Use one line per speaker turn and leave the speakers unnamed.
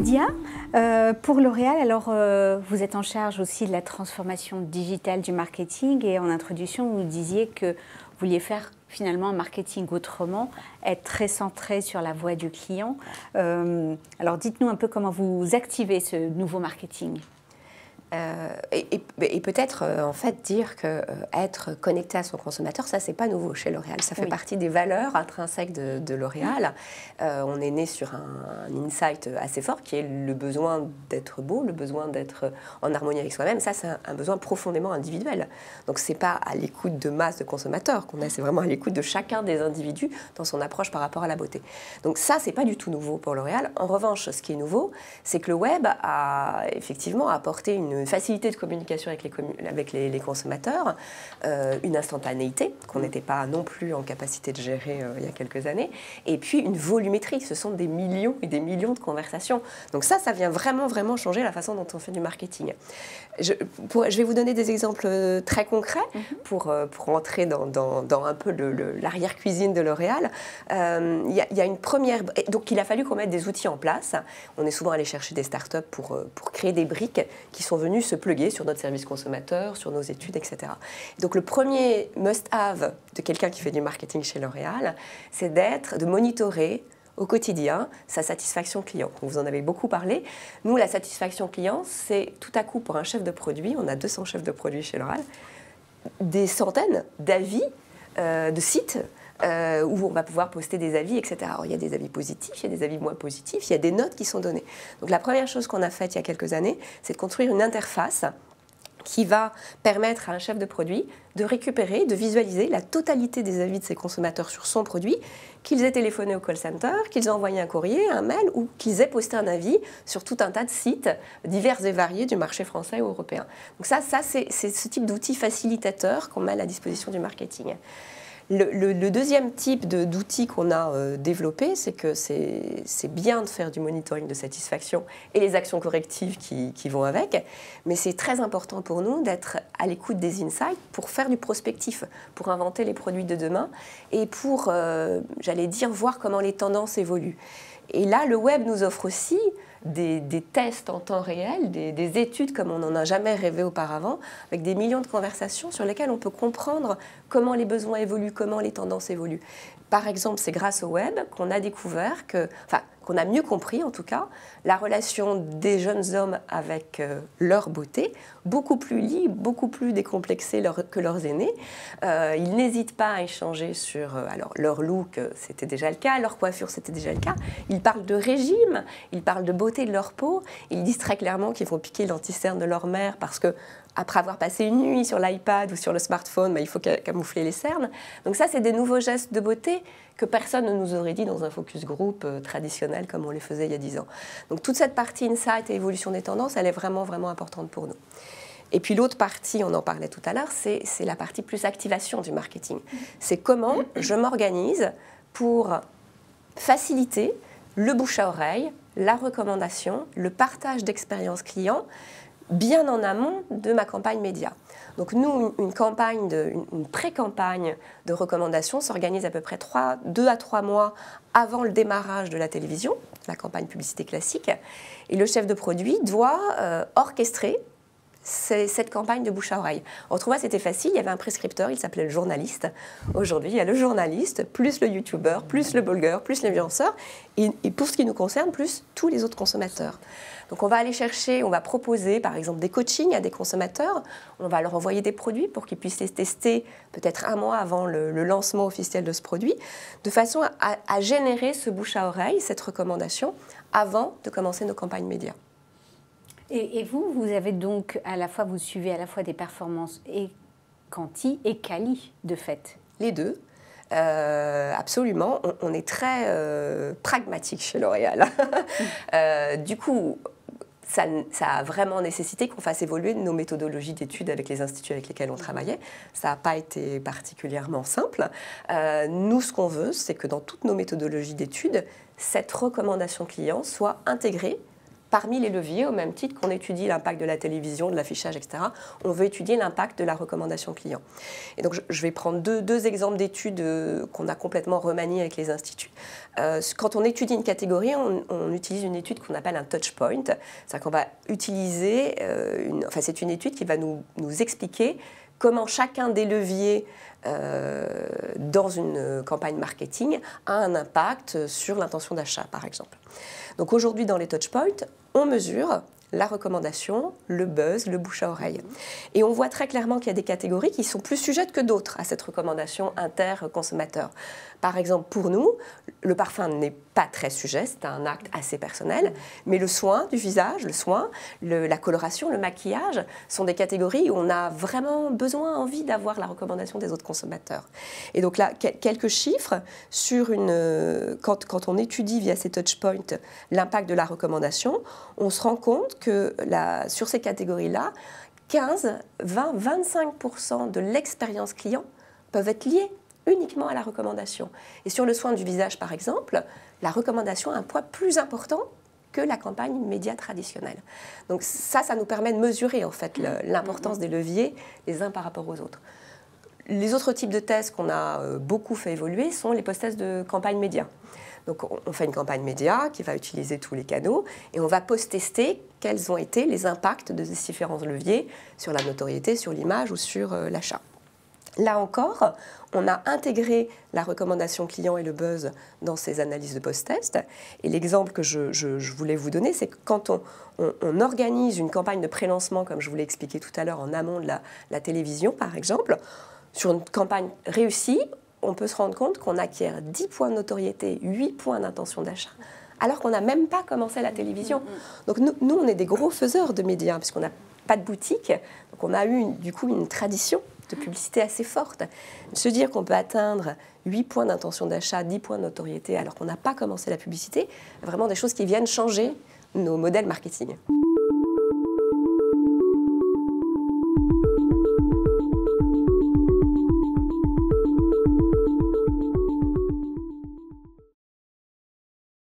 Nadia, pour L'Oréal, alors vous êtes en charge aussi de la transformation digitale du marketing et en introduction, vous nous disiez que vous vouliez faire finalement un marketing autrement, être très centré sur la voix du client. Alors dites-nous un peu comment vous activez ce nouveau marketing.
Et peut-être en fait dire que être connecté à son consommateur, ça c'est pas nouveau chez L'Oréal, ça fait partie des valeurs intrinsèques de L'Oréal. On est né sur un insight assez fort qui est le besoin d'être beau, le besoin d'être en harmonie avec soi-même. Ça c'est un besoin profondément individuel. Donc c'est pas à l'écoute de masse de consommateurs qu'on est, c'est vraiment à l'écoute de chacun des individus dans son approche par rapport à la beauté. Donc ça c'est pas du tout nouveau pour L'Oréal. En revanche, ce qui est nouveau, c'est que le web a effectivement apporté une facilité de communication avec les consommateurs, une instantanéité qu'on n'était pas non plus en capacité de gérer il y a quelques années, et puis une volumétrie, ce sont des millions et des millions de conversations. Donc ça vient vraiment changer la façon dont on fait du marketing. Je vais vous donner des exemples très concrets pour entrer dans un peu l'arrière-cuisine de L'Oréal. Il y a une première... Donc il a fallu qu'on mette des outils en place. On est souvent allé chercher des startups pour créer des briques qui sont venues se pluguer sur notre service consommateur, sur nos études, etc. Donc le premier must-have de quelqu'un qui fait du marketing chez L'Oréal, c'est de monitorer au quotidien sa satisfaction client. Vous en avez beaucoup parlé. Nous, la satisfaction client, c'est tout à coup pour un chef de produit, on a 200 chefs de produits chez L'Oréal, des centaines d'avis de sites où on va pouvoir poster des avis, etc. Alors, il y a des avis positifs, il y a des avis moins positifs, il y a des notes qui sont données. Donc la première chose qu'on a faite il y a quelques années, c'est de construire une interface qui va permettre à un chef de produit de récupérer, de visualiser la totalité des avis de ses consommateurs sur son produit, qu'ils aient téléphoné au call center, qu'ils aient envoyé un courrier, un mail ou qu'ils aient posté un avis sur tout un tas de sites divers et variés du marché français ou européen. Donc ça c'est ce type d'outil facilitateur qu'on met à la disposition du marketing. Le deuxième type d'outils qu'on a développé, c'est que c'est bien de faire du monitoring de satisfaction et les actions correctives qui vont avec, mais c'est très important pour nous d'être à l'écoute des insights pour faire du prospectif, pour inventer les produits de demain et pour, j'allais dire, voir comment les tendances évoluent. Et là, le web nous offre aussi des tests en temps réel, des études comme on n'en a jamais rêvé auparavant, avec des millions de conversations sur lesquelles on peut comprendre comment les besoins évoluent, comment les tendances évoluent. Par exemple, c'est grâce au web qu'on a découvert qu'on a mieux compris en tout cas, la relation des jeunes hommes avec leur beauté, beaucoup plus libre, beaucoup plus décomplexée que leurs aînés. Ils n'hésitent pas à échanger sur leur look, c'était déjà le cas, leur coiffure, c'était déjà le cas. Ils parlent de régime, ils parlent de beauté de leur peau, ils disent très clairement qu'ils vont piquer l'anti-cerne de leur mère parce que après avoir passé une nuit sur l'iPad ou sur le smartphone, il faut camoufler les cernes. Donc ça, c'est des nouveaux gestes de beauté que personne ne nous aurait dit dans un focus group traditionnel comme on les faisait il y a 10 ans. Donc toute cette partie insight et évolution des tendances, elle est vraiment importante pour nous. Et puis l'autre partie, on en parlait tout à l'heure, c'est la partie plus activation du marketing. C'est comment je m'organise pour faciliter le bouche à oreille, la recommandation, le partage d'expériences clients, bien en amont de ma campagne média. Donc nous, une pré-campagne de recommandation s'organise à peu près 2 à 3 mois avant le démarrage de la télévision, la campagne publicité classique, et le chef de produit doit orchestrer cette campagne de bouche à oreille. Autrefois, c'était facile, il y avait un prescripteur, il s'appelait le journaliste. Aujourd'hui, il y a le journaliste, plus le youtubeur, plus le blogueur, plus l'influenceur, et pour ce qui nous concerne, plus tous les autres consommateurs. Donc on va aller chercher, on va proposer par exemple des coachings à des consommateurs, on va leur envoyer des produits pour qu'ils puissent les tester peut-être un mois avant le lancement officiel de ce produit, de façon à générer ce bouche à oreille, cette recommandation, avant de commencer nos campagnes médias.
Et vous avez donc vous suivez à la fois des performances et quanti et quali de fait.
Les deux. Absolument. On est très pragmatique chez L'Oréal. Du coup, ça a vraiment nécessité qu'on fasse évoluer nos méthodologies d'études avec les instituts avec lesquels on travaillait. Ça n'a pas été particulièrement simple. Nous, ce qu'on veut, c'est que dans toutes nos méthodologies d'études, cette recommandation client soit intégrée parmi les leviers, au même titre qu'on étudie l'impact de la télévision, de l'affichage, etc., on veut étudier l'impact de la recommandation client. Et donc, je vais prendre deux exemples d'études qu'on a complètement remaniées avec les instituts. Quand on étudie une catégorie, on utilise une étude qu'on appelle un touch point. C'est-à-dire qu'on va utiliser, c'est une étude qui va nous expliquer comment chacun des leviers dans une campagne marketing a un impact sur l'intention d'achat, par exemple. Donc aujourd'hui, dans les touchpoints, on mesure la recommandation, le buzz, le bouche à oreille. Et on voit très clairement qu'il y a des catégories qui sont plus sujettes que d'autres à cette recommandation inter-consommateur. Par exemple, pour nous, le parfum n'est pas très sujet, c'est un acte assez personnel, mais le soin du visage, la coloration, le maquillage sont des catégories où on a vraiment besoin, envie d'avoir la recommandation des autres consommateurs. Et donc là, quelques chiffres sur quand on étudie via ces touchpoints l'impact de la recommandation, on se rend compte que sur ces catégories-là, 15, 20, 25% de l'expérience client peuvent être liés uniquement à la recommandation. Et sur le soin du visage, par exemple, la recommandation a un poids plus important que la campagne média traditionnelle. Donc ça nous permet de mesurer en fait l'importance des leviers les uns par rapport aux autres. Les autres types de tests qu'on a beaucoup fait évoluer sont les post-tests de campagne média. Donc on fait une campagne média qui va utiliser tous les canaux et on va post-tester quels ont été les impacts de ces différents leviers sur la notoriété, sur l'image ou sur l'achat. Là encore, on a intégré la recommandation client et le buzz dans ces analyses de post-test. Et l'exemple que je voulais vous donner, c'est que quand on organise une campagne de pré-lancement, comme je vous l'ai expliqué tout à l'heure, en amont de la télévision, par exemple, sur une campagne réussie, on peut se rendre compte qu'on acquiert 10 points de notoriété, 8 points d'intention d'achat, alors qu'on n'a même pas commencé la télévision. Donc nous, on est des gros faiseurs de médias, puisqu'on n'a pas de boutique. Donc on a eu du coup une tradition de publicité assez forte. Se dire qu'on peut atteindre 8 points d'intention d'achat, 10 points de notoriété, alors qu'on n'a pas commencé la publicité, vraiment des choses qui viennent changer nos modèles marketing.